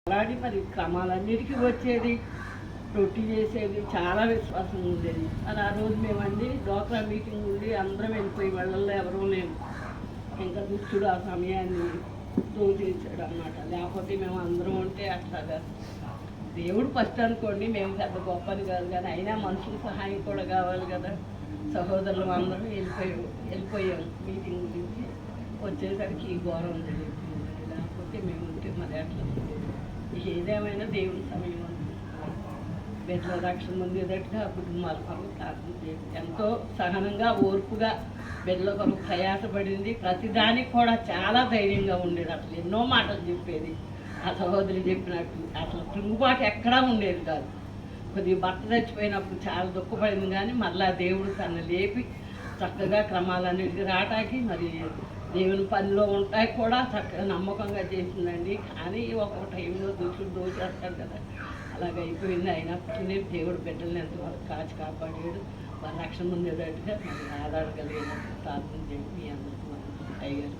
అలాంటి మరి క్రమాలన్నిటికీ వచ్చేది, రొట్టి చేసేది, చాలా విశ్వాసం ఉండేది. అది ఆ రోజు మేమండి డోక్రా మీటింగ్ ఉండి అందరం వెళ్ళిపోయి వాళ్ళల్లో ఎవరూ లేము. ఇంకా దుష్టుడు ఆ సమయాన్ని దోచేసాడు అన్నమాట. లేకపోతే మేము అందరం ఉంటే అట్లాగా దేవుడు ఫస్ట్ అనుకోండి, మేము పెద్ద గొప్పది కాదు కానీ అయినా మనుషుల సహాయం కూడా కావాలి కదా. సహోదరులు అందరం వెళ్ళిపోయాం మీటింగ్ గురించి. వచ్చేసరికి ఈ ఘోరం జరిగింది. లేకపోతే మేము ఉంటే మరి అట్లా ఏదేమైనా దేవుని సమయం బిడ్డల రక్షణ పొందేటట్టుగా కుటుంబాల కొరకు ప్రార్థన చేసి ఎంతో సహనంగా ఓర్పుగా బిడ్డల కొరకు ప్రయాసపడింది. ప్రతిదానికి కూడా చాలా ధైర్యంగా ఉండేది. అసలు ఎన్నో మాటలు చెప్పేది. ఆ సహోదరి చెప్పినట్టు అసలు తిరుగుబాటు ఎక్కడా ఉండేది కాదు. కొద్దిగా భర్త చచ్చిపోయినప్పుడు చాలా దుఃఖపడింది కానీ మళ్ళా దేవుడు తను లేపి చక్కగా క్రమాలన్నిటికీ రావటానికి మరి దేవుని పనిలో ఉంటాయి కూడా చక్కగా నమ్మకంగా చేసిందండి. కానీ ఒక్కొక్క టైంలో దుష్టుడు దోచేస్తాడు కదా, అలాగ అయిపోయింది. అయినప్పటికీ దేవుడు బిడ్డల్ని ఎంతవరకు కాచి కాపాడాడు. వారి రక్షణ పొందేటట్టుగా మరి ఆధారగలిగినట్టు ప్రార్థన చేసి మీ అందరికీ అయ్యారు.